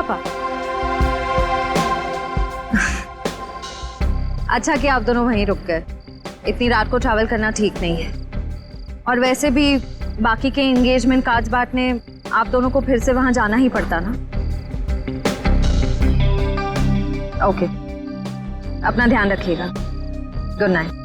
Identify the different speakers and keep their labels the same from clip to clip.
Speaker 1: पापा? अच्छा कि आप दोनों वहीं रुक गए, इतनी रात को ट्रैवल करना ठीक नहीं है। और वैसे भी बाकी के एंगेजमेंट कार्ड्स बांटने आप दोनों को फिर से वहां जाना ही पड़ता ना। ओके, अपना ध्यान रखिएगा। Good night.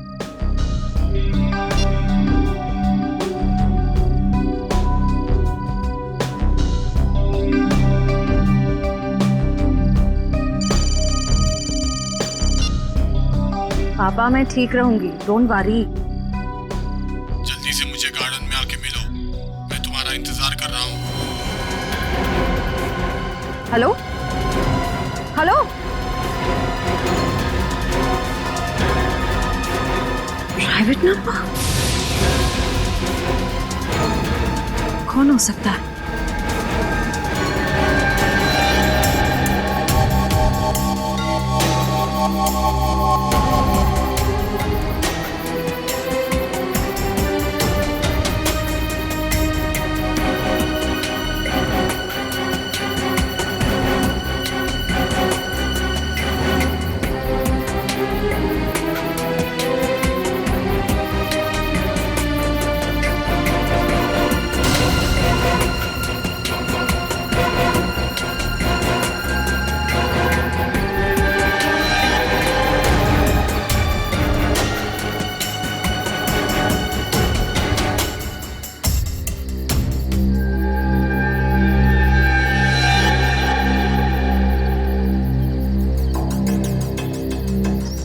Speaker 1: पापा मैं ठीक रहूंगी, डोंट वरी।
Speaker 2: जल्दी से मुझे गार्डन में आके मिलो, मैं तुम्हारा इंतजार कर रहा हूँ।
Speaker 1: Hello hello, private number? कौन हो सकता है?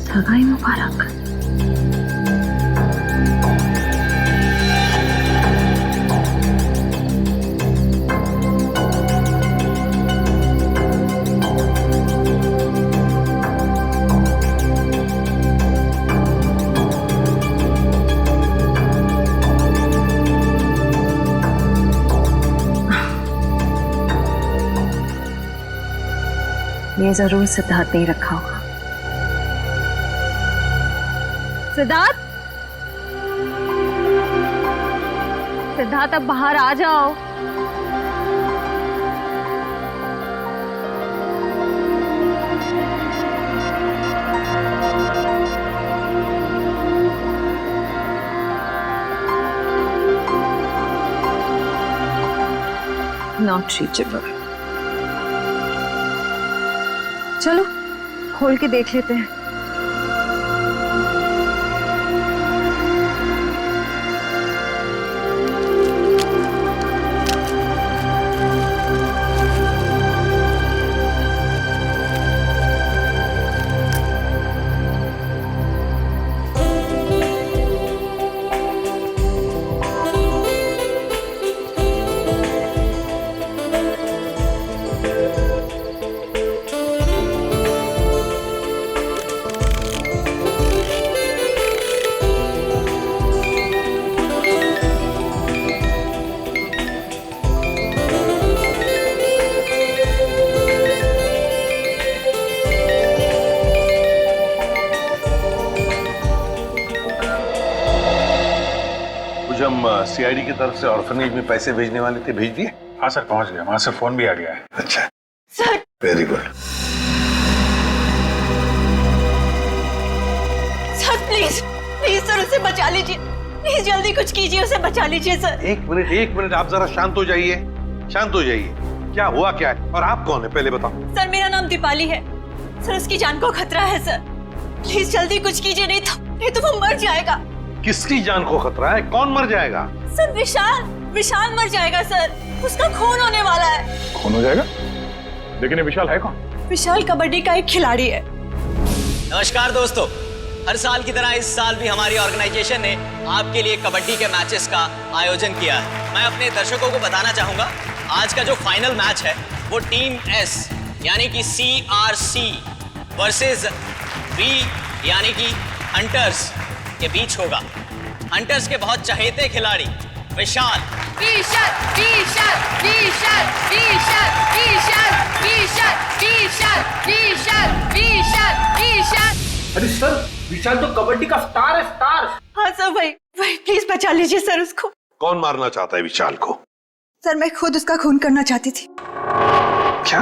Speaker 1: सगाई मुबारक। ये जरूर सिद्धार्थ ने रखा होगा। सिद्धार्थ, सिद्धार्थ अब बाहर आ जाओ। Not reachable. चलो खोल के देख लेते हैं।
Speaker 3: हम सीआईडी की तरफ से ऑर्फनेज में पैसे भेजने वाले थे, भेज दिए?
Speaker 2: हाँ सर, पहुंच गया, वहां से फोन भी आ गया है।
Speaker 3: अच्छा
Speaker 4: sir,
Speaker 3: very good.
Speaker 4: Sir please please sir उसे बचा लीजिए, प्लीज जल्दी कुछ कीजिए, उसे बचा लीजिए सर।
Speaker 3: एक मिनट, आप जरा शांत हो जाइए, शांत हो जाइए। क्या हुआ क्या है और आप कौन है पहले बताओ।
Speaker 4: सर मेरा नाम दीपाली है सर, उसकी जान को खतरा है सर, प्लीज जल्दी कुछ कीजिए, नहीं तो वो मर जाएगा।
Speaker 3: किसकी जान को खतरा है? कौन मर जाएगा?
Speaker 4: सर विशाल मर जाएगा सर, उसका खून होने वाला है।
Speaker 2: खून हो जाएगा? लेकिन ये विशाल है कौन?
Speaker 4: विशाल कबड्डी का एक खिलाड़ी है।
Speaker 5: नमस्कार दोस्तों, हर साल की तरह इस साल भी हमारी ऑर्गेनाइजेशन ने आपके लिए कबड्डी के मैचेस का आयोजन किया है। मैं अपने दर्शकों को बताना चाहूंगा, आज का जो फाइनल मैच है वो टीम एस यानी कि CRC वर्सेस V यानी कि हंटर्स के बीच होगा। हंटर्स के बहुत चहेते खिलाड़ी विशाल
Speaker 6: अरे सर, विशाल तो कबड्डी का स्टार है, स्टार।
Speaker 4: हाँ सर, वही प्लीज बचा लीजिए सर उसको।
Speaker 3: कौन मारना चाहता है विशाल को?
Speaker 4: सर मैं खुद उसका खून करना चाहती थी।
Speaker 3: क्या?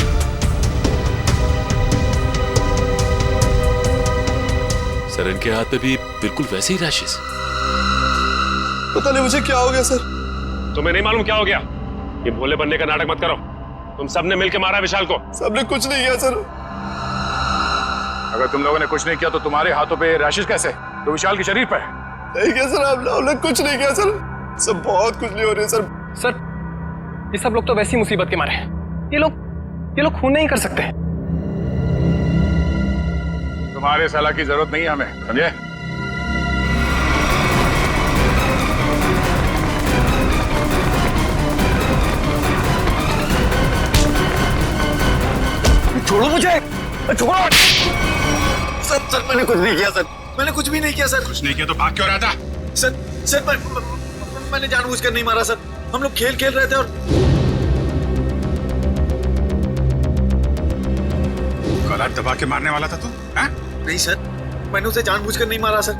Speaker 7: सर इनके हाथ पे भी बिल्कुल वैसे ही रैशेस।
Speaker 8: पता नहीं मुझे क्या हो गया सर।
Speaker 9: तुम्हें नहीं मालूम क्या हो गया? ये भोले बनने का नाटक मत करो। तुम सबने मिलकर मारा विशाल को।
Speaker 8: सबने कुछ नहीं किया सर।
Speaker 10: अगर तुम लोगों ने कुछ नहीं किया तो तुम्हारे हाथों पे रैशेस कैसे? तो विशाल के शरीर पर
Speaker 8: नहीं किया सर, हमने कुछ नहीं किया सर। सब बहुत कुछ नहीं हो रही है सर।
Speaker 6: सर ये सब लोग तो वैसी मुसीबत के मारे हैं। ये लोग खून नहीं कर सकते।
Speaker 10: तुम्हारे सलाह की जरूरत नहीं है हमें, समझे?
Speaker 8: छोड़ो मुझे, छोड़ो। सर मैंने कुछ नहीं किया सर, मैंने कुछ भी नहीं किया सर।
Speaker 10: कुछ नहीं किया तो भाग क्यों रहा था?
Speaker 8: सर मैंने जानबूझकर नहीं मारा सर। हम लोग खेल रहे थे और
Speaker 10: गला दबा के मारने वाला था तू?
Speaker 8: नहीं सर, मैंने उसे जानबूझकर नहीं मारा सर।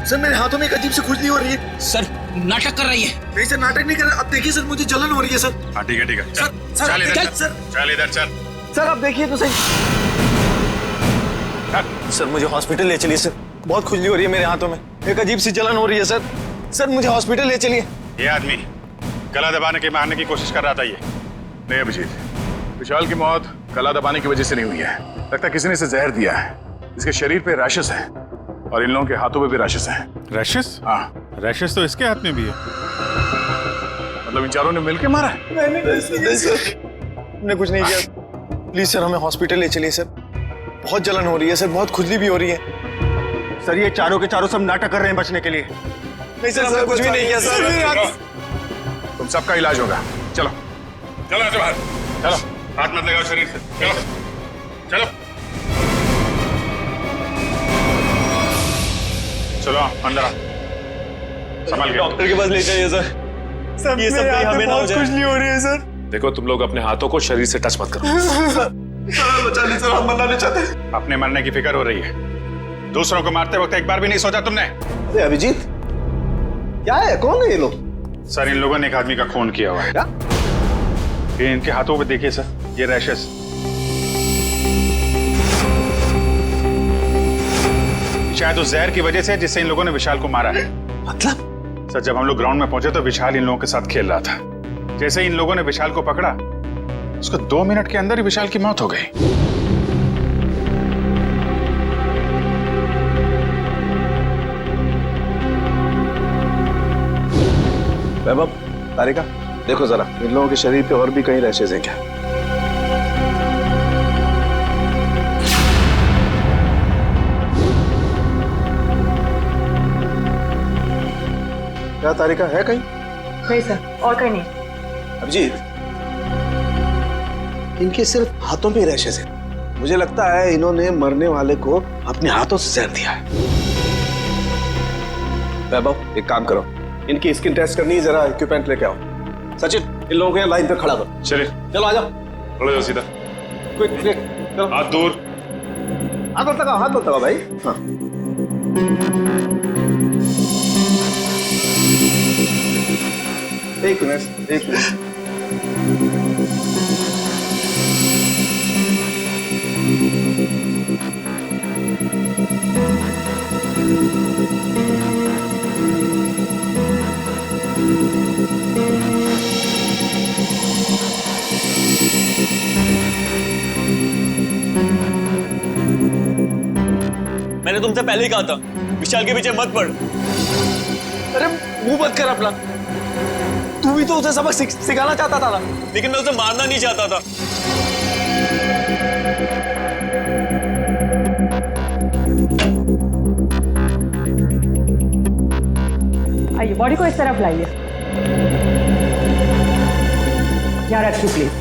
Speaker 8: सर मेरे हाथों में एक अजीब सी खुजली हो रही है।
Speaker 6: सर नाटक कर रही है।
Speaker 8: नहीं सर, नाटक नहीं कर रहा। अब देखिए सर, मुझे जलन हो रही है सर।
Speaker 10: हाँ ठीक है
Speaker 8: सर
Speaker 10: चल इधर चल।
Speaker 8: सर अब देखिए तो सही। सर मुझे हॉस्पिटल ले चलिए सर, बहुत खुजली हो रही है मेरे हाथों में, एक अजीब सी जलन हो रही है सर। सर मुझे हॉस्पिटल ले चलिए।
Speaker 10: ये आदमी गला दबाने के मारने की कोशिश कर रहा था। ये नहीं अभिजीत, विशाल की मौत गला दबाने की वजह से नहीं हुई है। लगता है किसी ने इसे जहर दिया है। इसके शरीर पे रैशेस हैं और इन लोगों के हाथों पे भी रैशेस हैं।
Speaker 11: रैशेस?
Speaker 10: हाँ,
Speaker 11: रैशेस तो इसके हाथ में भी है।
Speaker 10: मतलब इन चारों ने मिलकर मारा है?
Speaker 8: नहीं सर, हमने कुछ नहीं किया। प्लीज सर हमें हॉस्पिटल ले चलिए सर, बहुत जलन हो रही है सर, बहुत खुजली भी हो रही है। सर ये चारों के चारों सब नाटक कर रहे हैं बचने के लिए। नहीं सर, हमने कुछ भी नहीं किया सर।
Speaker 10: तुम सबका इलाज होगा। चलो
Speaker 9: चलो ऐसे बाहर,
Speaker 10: चलो,
Speaker 9: हाथ मत लगाओ शरीर से। चलो चलो
Speaker 10: चलो अंदर आओ, संभाल के।
Speaker 8: डॉक्टर के पास ले जाइए सर। ये सब कहीं हमें ना हो जाए। खुजली हो रही है सर।
Speaker 9: देखो तुम लोग अपने हाथों को शरीर से टच मत करो।
Speaker 8: सर बचा ली सर, हम मरना नहीं चाहते।
Speaker 10: अपने मरने की फिक्र हो रही है, दूसरों को मारते वक्त एक बार भी नहीं सोचा तुमने?
Speaker 8: अरे अभिजीत, क्या है, कौन है ये लोग?
Speaker 10: सर इन लोगों ने एक आदमी का खून किया हुआ है।
Speaker 8: क्या?
Speaker 10: ये इनके हाथों पे देखिए सर, ये रैशेस। शायद उस जहर की वजह से जिससे इन लोगों ने विशाल को मारा है।
Speaker 8: मतलब?
Speaker 10: सर जब हम लोग ग्राउंड में पहुंचे तो विशाल इन लोगों के साथ खेल रहा था। जैसे ही इन लोगों ने विशाल को पकड़ा, उसको 2 मिनट के अंदर ही विशाल की मौत हो गई।
Speaker 8: वैभव, तारिका, देखो जरा इन लोगों के शरीर पे और भी कहीं रैशेज हैं क्या? क्या तारिका, है कहीं?
Speaker 4: नहीं सर, और कहीं नहीं।
Speaker 8: अभिजीत, इनके सिर्फ हाथों पे रैशेज हैं। मुझे लगता है इन्होंने मरने वाले को अपने हाथों से जहर दिया है। वैभव एक काम करो, इनकी स्किन टेस्ट करनी है, जरा इक्विपमेंट लेके आओ। सचिन इन लोगों को लाइन पे खड़ा करो।
Speaker 10: चलिए
Speaker 8: चलो आ जाओ,
Speaker 10: खड़े हो सीधा।
Speaker 8: क्विक क्विक, चलो
Speaker 10: हाथ दूर।
Speaker 8: हाथ मत लगाओ, हाथ मत लगाओ भाई। हाँ एक मिनट।
Speaker 5: मैंने तुमसे पहले ही कहा था विशाल के पीछे मत पड़।
Speaker 8: अरे मुंह बंद कर अपना, तू भी तो उसे सबक सिखाना चाहता था ना।
Speaker 5: लेकिन मैं उसे मारना नहीं चाहता था।
Speaker 4: आइए, बॉडी को इस तरफ लाइए। यहाँ रखिए प्लीज।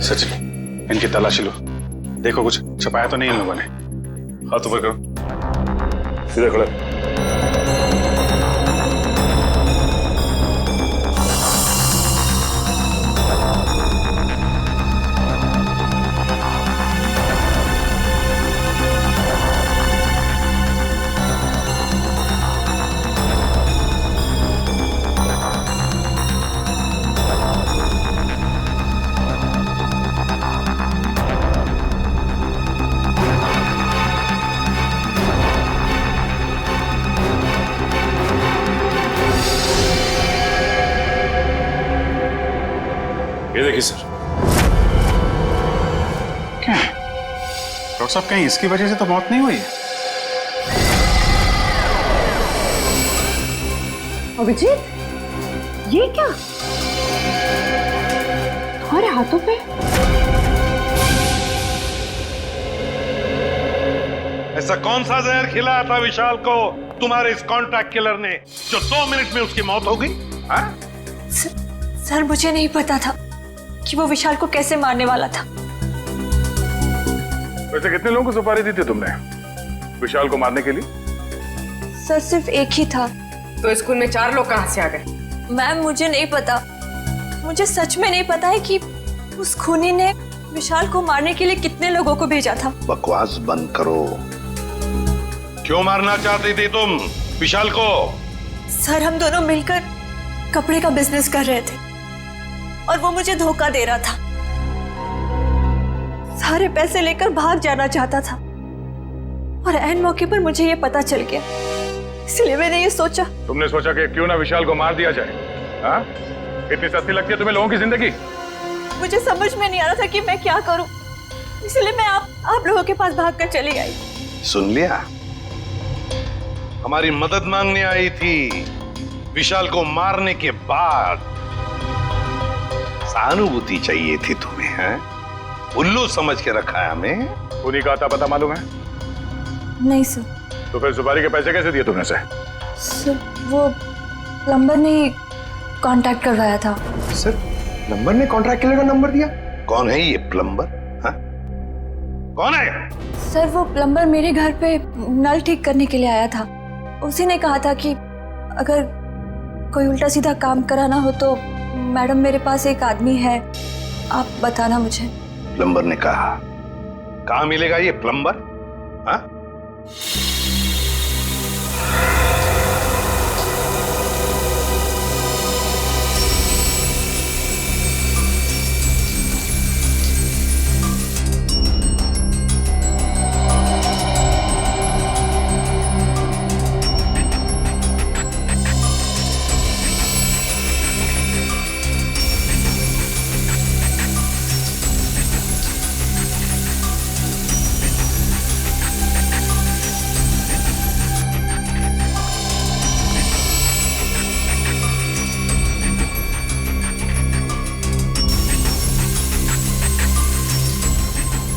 Speaker 10: सचिन इनकी तलाशी लो, देखो कुछ छपाया तो नहीं इन लोगों ने। हाथ ऊपर करो, सीधे खड़े।
Speaker 11: देखिए सर, क्या है डॉक्टर साहब, कहीं इसकी वजह से तो मौत नहीं हुई है?
Speaker 4: अभिजीत, ये क्या तुम्हारे हाथों पे?
Speaker 3: ऐसा कौन सा जहर खिलाया था विशाल को तुम्हारे इस कॉन्ट्रैक्ट किलर ने जो 2 मिनट में उसकी मौत हो गई?
Speaker 4: सर मुझे नहीं पता था कि वो विशाल को कैसे मारने वाला था।
Speaker 10: वैसे कितने लोगों को सुपारी दी थी तुमने विशाल को मारने के लिए?
Speaker 4: सर सिर्फ एक ही था।
Speaker 6: तो स्कूल में 4 लोग कहां से आ गए?
Speaker 4: मैम मुझे नहीं पता, मुझे सच में नहीं पता है कि उस खूनी ने विशाल को मारने के लिए कितने लोगों को भेजा था।
Speaker 3: बकवास बंद करो। क्यों मारना चाहती थी तुम विशाल को?
Speaker 4: सर हम दोनों मिलकर कपड़े का बिजनेस कर रहे थे और वो मुझे धोखा दे रहा था। सारे पैसे लेकर भाग जाना चाहता था और ऐन मौके पर मुझे ये पता चल गया, इसलिए मैंने ये सोचा।
Speaker 10: तुमने सोचा कि क्यों ना विशाल को मार दिया जाए? हाँ? इतनी सस्ती लगती है तुम्हें लोगों की जिंदगी?
Speaker 4: मुझे समझ में नहीं आ रहा था कि मैं क्या करूं, इसलिए मैं आप लोगों के पास भागकर चली आई।
Speaker 3: सुन लिया, हमारी मदद मांगने आई थी विशाल को मारने के बाद। सहानुभूति चाहिए थी तुम्हें, हैं? उल्लू समझ के रखा है हमें।
Speaker 10: उन्हीं का आता पता मालूम है?
Speaker 4: नहीं सर।
Speaker 10: तो फिर सुपारी के पैसे कैसे दिए तुमने?
Speaker 4: सर वो प्लम्बर ने कांटेक्ट करवाया था।
Speaker 3: सर प्लम्बर ने कॉन्ट्रैक्ट किलर का नंबर दिया? कौन है ये प्लम्बर? हाँ? कौन है?
Speaker 4: सर वो प्लम्बर मेरे घर पे नल ठीक करने के लिए आया था। उसी ने कहा था कि अगर कोई उल्टा सीधा काम कराना हो तो मैडम मेरे पास एक आदमी है, आप बताना मुझे।
Speaker 3: प्लम्बर ने कहा? कहाँ मिलेगा ये प्लम्बर? हाँ?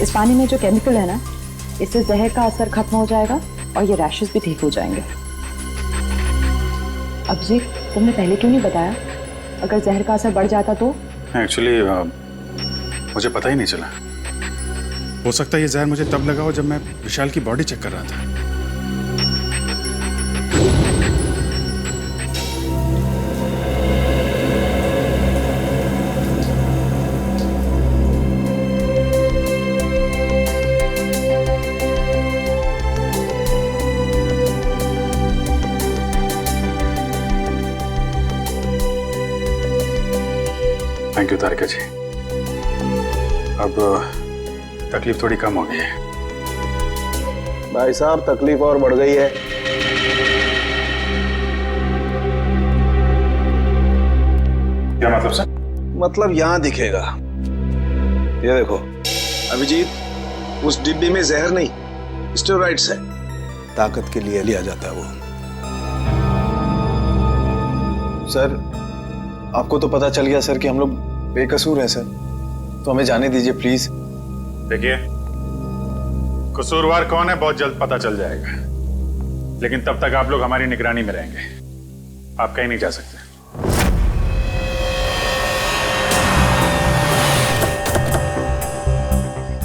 Speaker 12: इस पानी में जो केमिकल है ना, इससे जहर का असर खत्म हो जाएगा और ये रैशेस भी ठीक हो जाएंगे। अभिजीत, तुमने पहले क्यों नहीं बताया? अगर जहर का असर बढ़ जाता तो?
Speaker 11: एक्चुअली मुझे पता ही नहीं चला। हो सकता है ये जहर मुझे तब लगा हो जब मैं विशाल की बॉडी चेक कर रहा था। थैंक यू तारिका जी, अब तकलीफ थोड़ी कम हो गई है।
Speaker 8: भाई साहब तकलीफ और बढ़ गई है।
Speaker 11: क्या मतलब सर?
Speaker 8: मतलब यहाँ दिखेगा, ये देखो अभिजीत, उस डिब्बे में जहर नहीं स्टेरॉइड्स है, ताकत के लिए लिया जाता है वो। सर आपको तो पता चल गया सर कि हम लोग बेकसूर हैं सर, तो हमें जाने दीजिए प्लीज।
Speaker 11: देखिए, कसूरवार कौन है बहुत जल्द पता चल जाएगा, लेकिन तब तक आप लोग हमारी निगरानी में रहेंगे। आप कहीं नहीं जा सकते।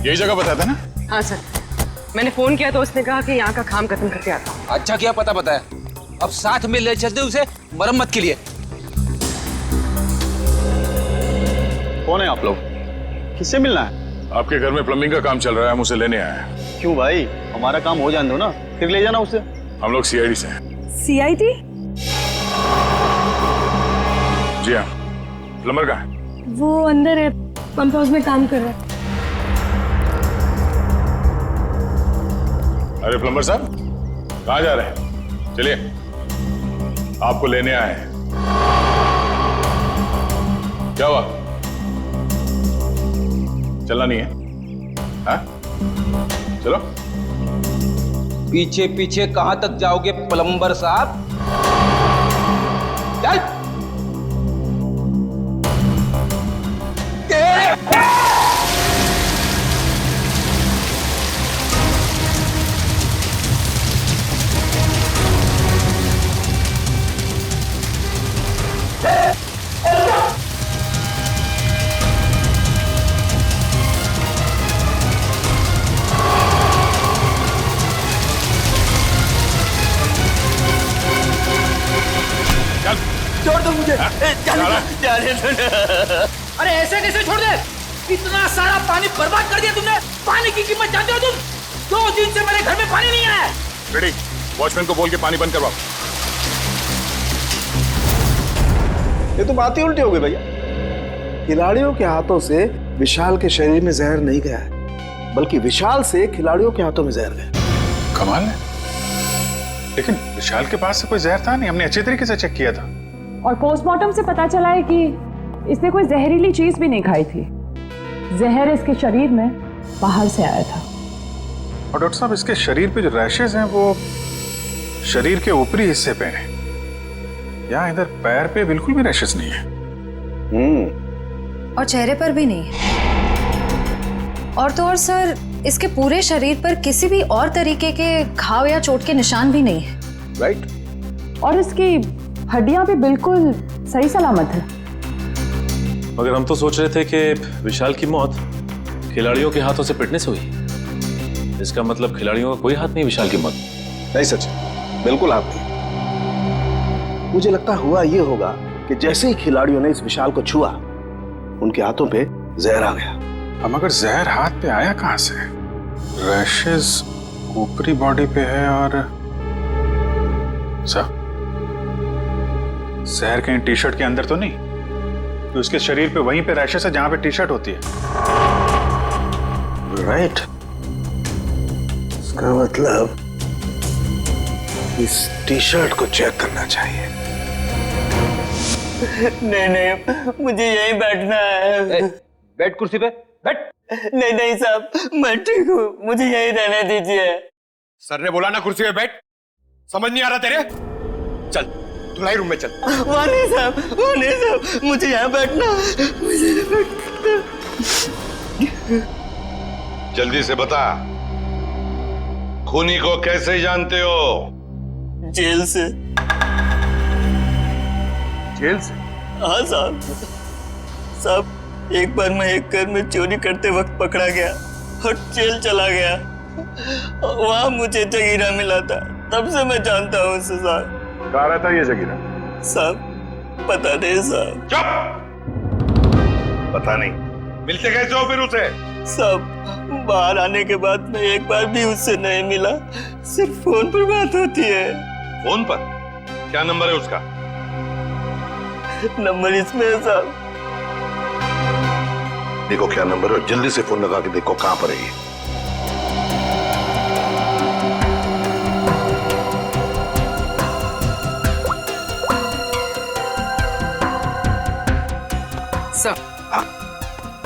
Speaker 9: यही जगह बताया था ना?
Speaker 6: हाँ सर, मैंने फोन किया तो उसने कहा कि यहाँ का काम खत्म करके आता हूँ।
Speaker 13: अच्छा किया पता बताया, अब साथ में ले चलते उसे मरम्मत के लिए।
Speaker 8: कौन है आप लोग? किससे मिलना है?
Speaker 10: आपके घर में प्लम्बिंग का काम चल रहा है, हम उसे लेने आए हैं।
Speaker 8: क्यों भाई, हमारा काम हो जाने दो ना, फिर ले जाना उसे।
Speaker 10: हम लोग सीआईडी से हैं।
Speaker 4: सीआईडी?
Speaker 10: जी हाँ। प्लम्बर कहाँ है?
Speaker 4: वो अंदर है, पंप हाउस में काम कर रहा है।
Speaker 10: अरे प्लम्बर साहब, कहाँ जा रहे हैं? चलिए, आपको लेने आए हैं। क्या हुआ? चलना नहीं है? हाँ? चलो।
Speaker 13: पीछे पीछे कहां तक जाओगे प्लम्बर साहब? चल।
Speaker 6: छोड़ दो मुझे। अरे ऐसे कैसे छोड़ दे? इतना सारा पानी बर्बाद कर दिया तुमने। पानी की कीमत जानते हो तुम? 2 दिन से मेरे घर में पानी नहीं आया।
Speaker 10: रेडी, वॉचमैन को बोल के पानी बंद करवाओ।
Speaker 8: ये तो बात ही उल्टी हो गई भैया। खिलाड़ियों के हाथों से विशाल के शरीर में जहर नहीं गया है, बल्कि विशाल से खिलाड़ियों के हाथों में जहर गया।
Speaker 10: कमाल है, लेकिन विशाल के पास से कोई जहर था नहीं। हमने अच्छे तरीके से चेक किया था।
Speaker 12: और पोस्टमार्टम से पता चला है कि इसने कोई जहरीली चीज भी नहीं खाई थी। जहर इसके शरीर में बाहर से आया था।
Speaker 10: और डॉक्टर साहब, इसके शरीर पे जो रैशेज हैं वो शरीर के ऊपरी हिस्से पे हैं। यहाँ इधर पैर पे बिल्कुल भी रैशेज नहीं है।
Speaker 1: और चेहरे पर भी नहीं है। और तो और सर, इसके पूरे शरीर पर किसी भी और तरीके के घाव या चोट के निशान भी नहीं है।
Speaker 8: राइट।
Speaker 12: और इसकी हड्डियां भी बिल्कुल सही सलामत है।
Speaker 7: मगर हम तो सोच रहे थे कि विशाल की मौत खिलाड़ियों के हाथों से पिटने से हुई। इसका मतलब खिलाड़ियों का कोई हाथ नहीं विशाल की मौत।
Speaker 8: नहीं सचिन, बिल्कुल आप नहीं। मुझे लगता हुआ ये होगा कि जैसे ही खिलाड़ियों ने इस विशाल को छुआ, उनके हाथों पे जहर आ गया।
Speaker 10: हम अगर जहर हाथ पे आया कहां से? रैशेज ऊपरी बॉडी पे है और जहर कहीं टी शर्ट के अंदर तो नहीं? तो उसके शरीर पे वहीं पे रैशेज है जहां पे टी शर्ट होती है।
Speaker 8: राइट। इसका मतलब इस टी शर्ट को चेक करना चाहिए।
Speaker 14: नहीं, मुझे यहीं बैठना है।
Speaker 13: बैठ कुर्सी पे, बैठ।
Speaker 14: नहीं साहब, मैं ठीक हूँ, मुझे यहीं रहने दीजिए।
Speaker 15: सर ने बोला ना कुर्सी पे बैठ। समझ नहीं आ रहा तेरे? चल धुलाई रूम में चल।
Speaker 14: वहाँ नहीं साहब, मुझे यहाँ बैठना है।
Speaker 3: जल्दी से बता, खूनी को कैसे जानते हो?
Speaker 14: जेल से।
Speaker 10: जेल से?
Speaker 14: हाँ साहब, एक बार मैं एक घर में चोरी करते वक्त पकड़ा गया और जेल चला गया। वहां मुझे जगीरा मिला था, तब से मैं जानता हूँ उसे साहब।
Speaker 10: कहाँ रहता है ये जगीरा?
Speaker 14: साहब पता नहीं साहब।
Speaker 3: चुप! पता नहीं? मिलते कैसे हो फिर उसे?
Speaker 14: साहब बाहर आने के बाद मैं एक बार भी उससे नहीं मिला, सिर्फ फोन पर बात होती है।
Speaker 3: फोन पर? क्या नंबर है उसका?
Speaker 14: नंबर इसमें है साहब।
Speaker 3: देखो क्या नंबर है, जल्दी से फोन लगा के देखो कहां पर है ये।
Speaker 16: सर,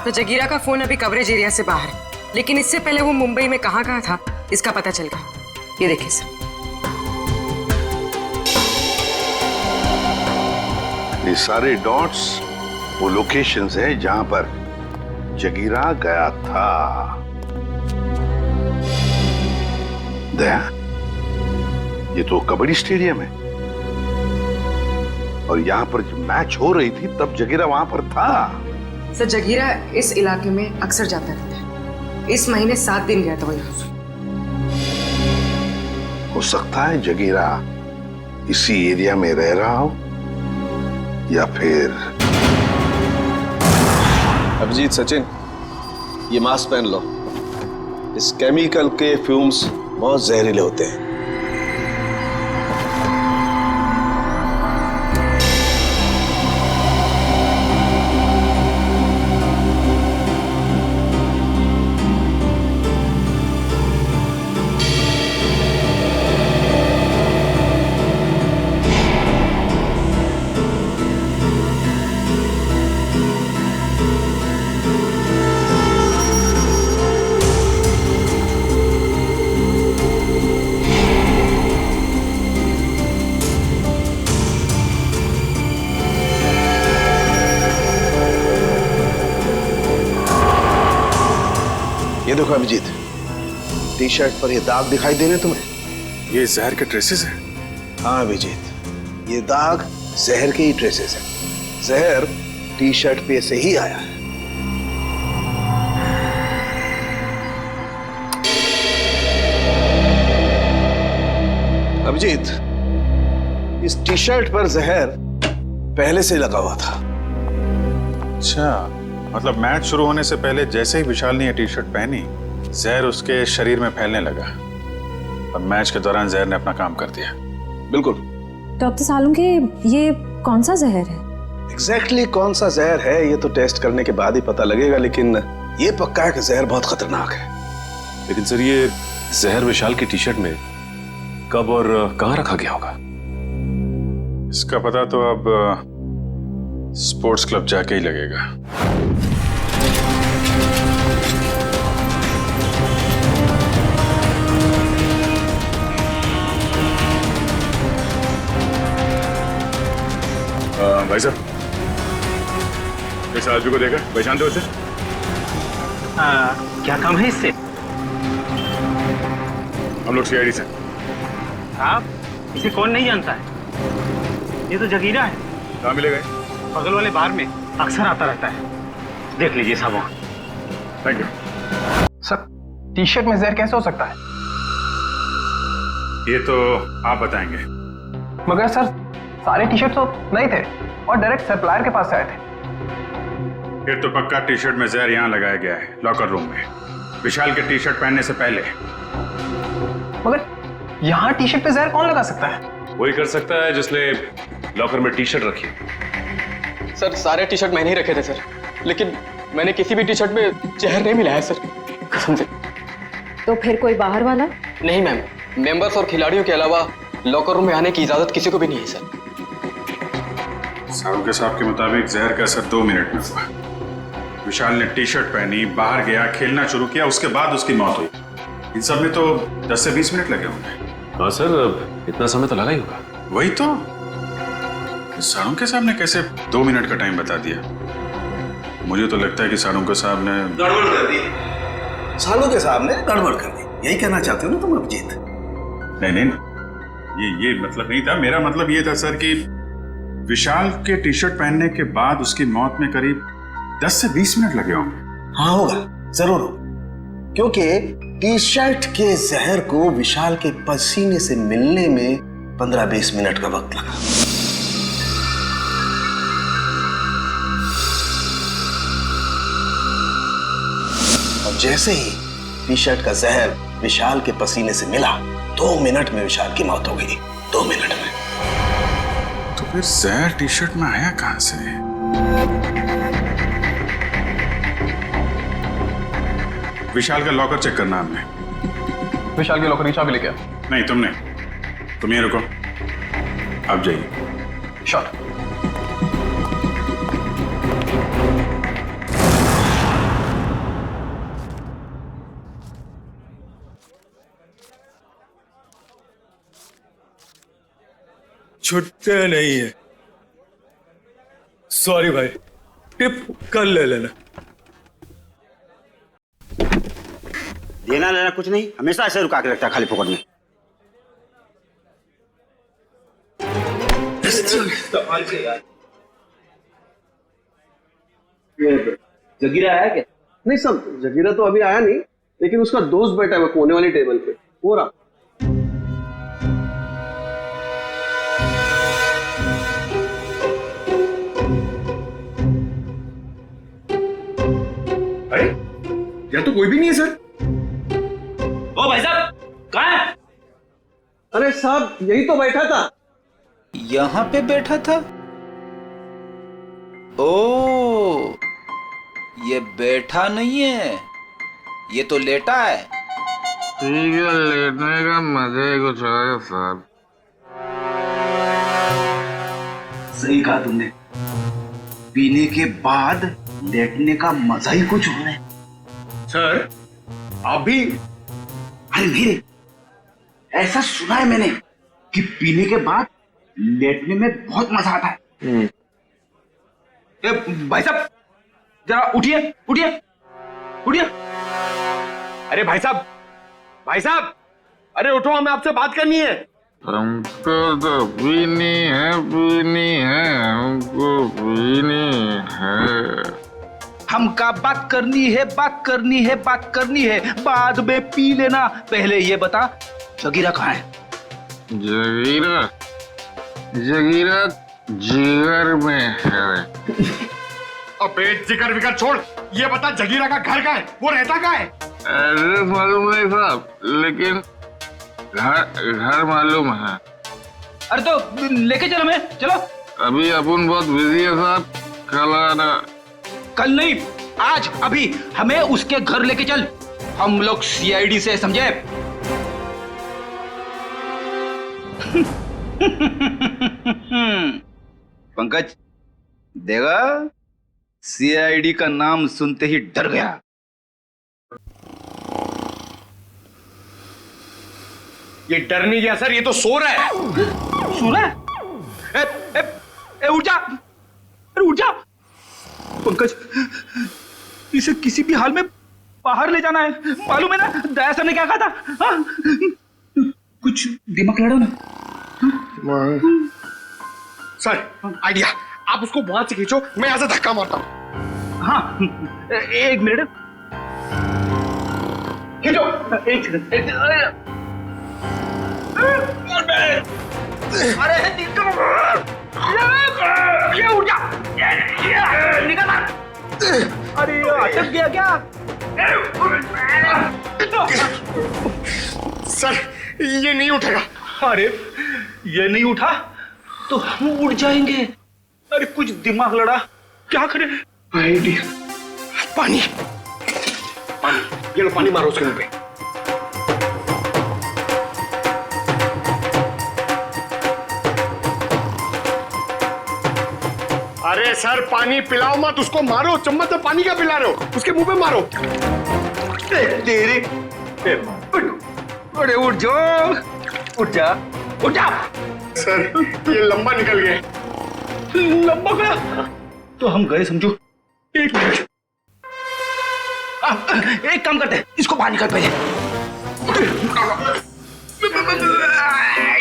Speaker 16: तो जगीरा का फोन अभी कवरेज एरिया से बाहर है, लेकिन इससे पहले वो मुंबई में कहाँ था इसका पता चल गया। ये देखिए सर,
Speaker 3: ये सारे डॉट्स वो लोकेशंस है जहां पर जगीरा गया था। दया, ये तो कबड्डी स्टेडियम है और यहाँ पर जब मैच हो रही थी तब जगीरा वहां पर था।
Speaker 16: सर जगीरा इस इलाके में अक्सर जाता रहता है। इस महीने 7 दिन गया था वो यहाँ से।
Speaker 3: हो सकता है जगीरा इसी एरिया में रह रहा हो या फिर।
Speaker 8: अभिजीत, सचिन, ये मास्क पहन लो। इस केमिकल के फ्यूम्स बहुत जहरीले होते हैं।
Speaker 3: देखो अभिजीत, टी शर्ट पर ये दाग दिखाई दे रहे तुम्हें?
Speaker 10: ये जहर के ट्रेसेस हैं?
Speaker 3: हाँ अभिजीत, ये दाग जहर के ही ट्रेसेस हैं। जहर टी शर्ट पे से ही आया है। अभिजीत, इस टी शर्ट पर जहर पहले से लगा हुआ था।
Speaker 10: अच्छा, मतलब मैच शुरू होने से पहले जैसे ही विशाल ने ये टी शर्ट पहनी, जहर उसके शरीर में फैलने लगा और मैच के दौरान जहर ने अपना काम कर दिया।
Speaker 3: बिल्कुल।
Speaker 1: डॉक्टर सालुंके, ये कौन सा जहर है?
Speaker 3: एग्जैक्टली कौन सा जहर है ये तो टेस्ट करने के बाद ही पता लगेगा, लेकिन ये पक्का है कि जहर बहुत खतरनाक है।
Speaker 7: लेकिन सर, ये जहर विशाल की टी शर्ट में कब और कहां रखा गया होगा?
Speaker 10: इसका पता तो अब स्पोर्ट्स क्लब जाके ही लगेगा। भाई साहब, इस आदमी को देखा, पहचानते हो उसे?
Speaker 17: क्या काम है इससे?
Speaker 10: हम लोग सीआईडी से।
Speaker 17: आप इसे कौन नहीं जानता है? ये तो जगीरा है।
Speaker 10: कहाँ मिलेगा?
Speaker 17: बगल वाले बार में अक्सर आता रहता है, देख लीजिए साहब वहाँ।
Speaker 10: Thank you
Speaker 8: sir. T shirt में जहर कैसे हो सकता है?
Speaker 10: ये तो आप बताएंगे।
Speaker 8: मगर सर, सारे टी शर्ट तो नहीं थे और डायरेक्ट सप्लायर के पास से आए थे।
Speaker 10: फिर तो पक्का टी शर्ट में जहर यहाँ लगाया गया है, लॉकर रूम में, विशाल के टी शर्ट पहनने से पहले।
Speaker 8: मगर यहाँ टी शर्ट पे जहर कौन लगा सकता है?
Speaker 7: वही कर सकता है जिसने लॉकर में टी शर्ट रखी।
Speaker 18: सर, सारे टी शर्ट मैंने ही रखे थे सर, लेकिन मैंने किसी भी टी शर्ट में जहर नहीं मिलाया सर, कसम से।
Speaker 1: तो फिर कोई बाहर वाला?
Speaker 18: नहीं मैम, मेंबर्स और खिलाड़ियों के अलावा लॉकर रूम में आने की इजाजत किसी को भी नहीं है सर।
Speaker 10: साहब के साहब के मुताबिक जहर का असर 2 मिनट में हुआ। विशाल ने टी शर्ट पहनी, बाहर गया, खेलना शुरू किया, उसके बाद उसकी मौत हुई। इन सब में तो 10 से 20 मिनट लगे होंगे।
Speaker 7: हाँ सर, इतना समय तो लगा ही होगा।
Speaker 10: वही तो, सालुंके साहब ने कैसे 2 मिनट का टाइम बता दिया? मुझे तो लगता है कि सालुंके साहब ने
Speaker 3: गड़बड़ कर दी। सालुंके साहब ने गड़बड़ कर दी, यही कहना चाहते हो ना तुम अभिजीत?
Speaker 10: नहीं, ये मतलब नहीं था। मेरा मतलब ये था सर कि विशाल के टी शर्ट पहनने के बाद उसकी मौत में करीब 10 से 20 मिनट लगे होंगे।
Speaker 3: हाँ होगा, जरूर होगा, क्योंकि टी शर्ट के जहर को विशाल के पसीने से मिलने में 15-20 मिनट का वक्त लगा। और जैसे ही टी शर्ट का जहर विशाल के पसीने से मिला, 2 मिनट में विशाल की मौत हो गई। 2 मिनट में।
Speaker 10: तो फिर जहर टी शर्ट में आया कहां से? विशाल का लॉकर चेक करना हमने।
Speaker 8: विशाल के लॉकर की चाबी लेके आ।
Speaker 10: नहीं, तुमने। तुम ये रुको, आप जाइए।
Speaker 8: शॉट।
Speaker 15: छुट्टे नहीं है। सॉरी भाई, टिप कल ले लेना।
Speaker 19: देना लेना कुछ नहीं, हमेशा ऐसे रुका के रखता है खाली फोकट में।
Speaker 8: जगीरा आया क्या? नहीं सब, जगीरा तो अभी आया नहीं, लेकिन उसका दोस्त बैठा है कोने वाली टेबल पे, हो रहा।
Speaker 15: अरे यहाँ तो कोई भी नहीं है सर।
Speaker 17: ओ भाई साहब, कहाँ है?
Speaker 8: अरे साहब, यही तो बैठा था।
Speaker 13: यहाँ पे बैठा था? ओ, ये बैठा नहीं है, ये तो लेटा है।
Speaker 20: ठीक है, लेटने का मजा ही कुछ है साहब।
Speaker 3: सही कहा तुमने, पीने के बाद लेटने का मजा ही कुछ और है।
Speaker 15: सर, आप भी?
Speaker 3: अरे नहीं, ऐसा सुना है मैंने कि पीने के बाद लेटने में बहुत मजा आता है।
Speaker 15: भाई साहब, जरा उठिए, उठिए, उठिए। अरे भाई साहब, अरे उठो, हमें आपसे बात करनी है।
Speaker 20: हमको तो पीनी है, हमको पीनी है।
Speaker 13: हमका बात करनी है, बाद में पी लेना। पहले ये बता, जगीरा कहाँ है?
Speaker 20: जगीरा जिगर में है।
Speaker 15: अबे जिगर विगर छोड़, ये बता जगीरा का घर कहाँ है, वो रहता कहाँ है?
Speaker 20: एड्रेस मालूम नहीं साहब, लेकिन घर मालूम है।
Speaker 13: अरे तो लेके चलो, मैं चलो।
Speaker 20: अभी अपन बहुत बिजी है साहब, कल आना।
Speaker 13: कल नहीं, आज, अभी हमें उसके घर लेके चल। हम लोग सीआईडी से, समझे? पंकज देगा, सीआईडी का नाम सुनते ही डर गया।
Speaker 15: ये डर नहीं गया सर, ये तो सो रहा है।
Speaker 13: सो रहा है? उठ जा, अरे उठ जा। पंकज, इसे किसी भी हाल में बाहर ले जाना है, मालूम है ना दया सर ने क्या कहा था? हाँ? कुछ दिमाग लड़ो ना।
Speaker 15: सर आइडिया, आप उसको वहां से खींचो, मैं यहां से धक्का मारता हूं।
Speaker 13: हाँ, एक मिनट, खींचो। अरे ये उठ जा, निकल। अरे अटक गया क्या?
Speaker 15: सर ये नहीं उठेगा।
Speaker 13: अरे ये नहीं उठा तो हम उड़ जाएंगे। अरे कुछ दिमाग लड़ा, क्या करें?
Speaker 15: आइडिया, पानी, ये लो पानी मारो उसके मुंह पे। अरे सर पानी पिलाओ मत, उसको मारो, चम्मच से पानी क्या पिला रहे हो, उसके मुंह पे मारो।
Speaker 13: तेरे अरे उठ जाओ, उठ जा, उठ जा।
Speaker 15: सर ये लंबा निकल गया।
Speaker 13: लंबा गया तो हम गए समझो। एक मिनट, एक काम करते हैं, इसको बाहर निकाल पहले।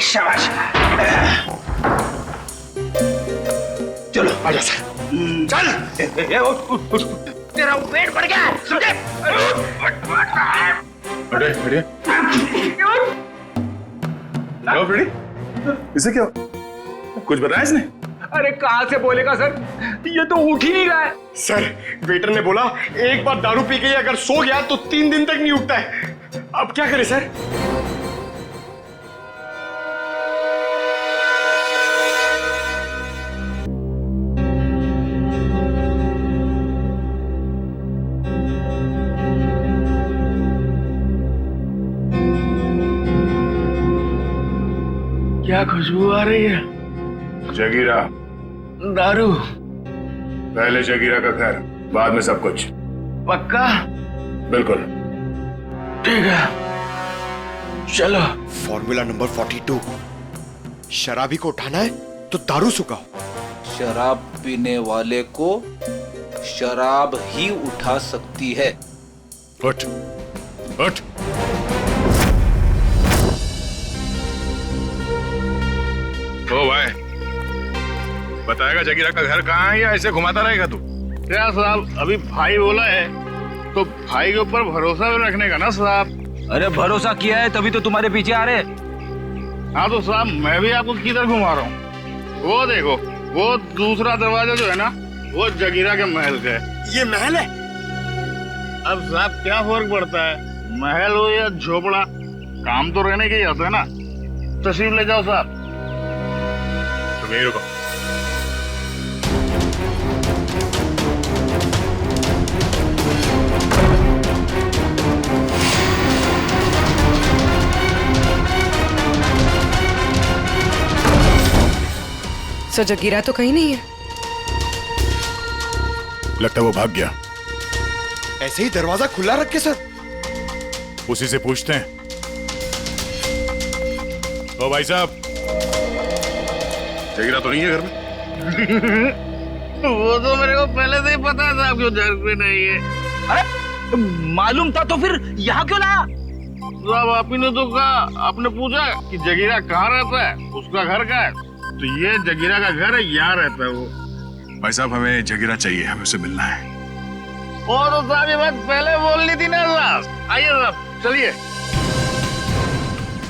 Speaker 13: शाबाश, चलो आजा सर, चल। तेरा वेट बढ़ गया, समझे?
Speaker 10: इसे क्या कुछ बताया इसने?
Speaker 15: अरे कहां से बोलेगा सर, ये तो उठ ही नहीं रहा है। सर वेटर ने बोला एक बार दारू पी के अगर सो गया तो 3 दिन तक नहीं उठता है। अब क्या करें सर?
Speaker 20: क्या खुशबू आ रही है?
Speaker 10: जगीरा,
Speaker 20: दारू।
Speaker 10: पहले जगीरा का घर, बाद में सब कुछ।
Speaker 20: पक्का?
Speaker 10: बिल्कुल।
Speaker 20: ठीक है, चलो।
Speaker 15: फॉर्मूला नंबर 42, शराबी को उठाना है तो दारू सुखाओ।
Speaker 13: शराब पीने वाले को शराब ही उठा सकती है।
Speaker 10: उठ, उठ। ओ भाई, बताएगा जगीरा का घर कहाँ है या ऐसे घुमाता रहेगा तू?
Speaker 20: क्या साहब, अभी भाई बोला है तो भाई के ऊपर भरोसा भी रखने का ना साहब।
Speaker 13: अरे भरोसा किया है तभी तो तुम्हारे पीछे आ रहे।
Speaker 20: हाँ तो साहब मैं भी आपको किधर घुमा रहा हूँ? वो देखो, वो दूसरा दरवाजा जो है ना, वो जगीरा के महल का है।
Speaker 15: ये महल है?
Speaker 20: अब साहब क्या फर्क पड़ता है, महल हो या झोपड़ा, काम तो रहने के ही होता है ना। तशरीफ ले जाओ साहब।
Speaker 10: तुम यहीं रुको।
Speaker 16: सर जगीरा तो कहीं नहीं है।
Speaker 10: लगता है वो भाग गया।
Speaker 15: ऐसे ही दरवाजा खुला रख के सर?
Speaker 10: उसी से पूछते हैं। ओ भाई साहब, जगीरा तो नहीं है घर में?
Speaker 20: वो तो मेरे को पहले से ही पता था आपको घर पे नहीं है।
Speaker 13: अरे मालूम था तो फिर यहाँ क्यों लाया?
Speaker 20: साहब आप ही ने तो कहा, आपने पूछा कि जगीरा कहाँ रहता है, उसका घर कहाँ है, तो ये जगीरा का घर है, यहाँ रहता है वो।
Speaker 10: भाई साहब हमें जगीरा चाहिए, हमें उससे मिलना है।
Speaker 20: ओ तो साहब ये बात पहले बोलनी थी ना साहब। आइए साहब चलिए।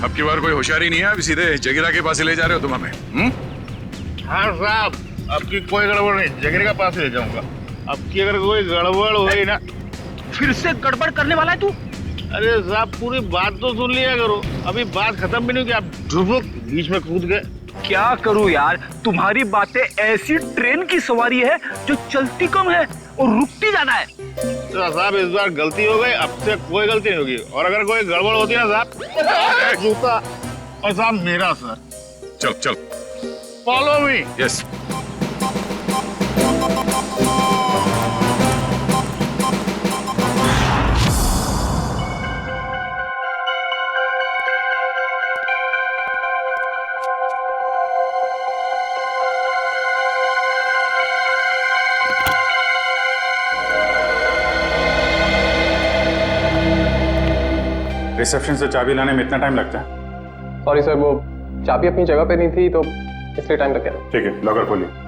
Speaker 10: अब की बार कोई होशियारी नहीं है, अभी सीधे जगीरा के पास ही ले जा रहे हो तुम हमें?
Speaker 20: हाँ साहब आपकी कोई गड़बड़ नहीं, जगीरा के पास ले जाऊंगा। अब की अगर कोई गड़बड़ हुई ना।
Speaker 13: फिर से गड़बड़ करने वाला है तू?
Speaker 20: अरे साहब पूरी बात तो सुन लिया करो, अभी बात खत्म भी नहीं हुई कि आप ढुबुक बीच में कूद गए।
Speaker 13: क्या करूं यार, तुम्हारी बातें ऐसी ट्रेन की सवारी है जो चलती कम है और रुकती ज्यादा है।
Speaker 20: तो साहब इस बार गलती हो गई, अब से कोई गलती नहीं होगी, और अगर कोई गड़बड़ होती है ना साहब, जूता और साहब मेरा सर।
Speaker 10: चल चल
Speaker 20: फॉलो मी।
Speaker 10: यस।
Speaker 11: रिसेप्शन से चाबी लाने में इतना टाइम लगता है?
Speaker 18: सॉरी सर, वो चाबी अपनी जगह पे नहीं थी तो इसलिए टाइम लग गया।
Speaker 11: ठीक है, लॉकर खोलिए।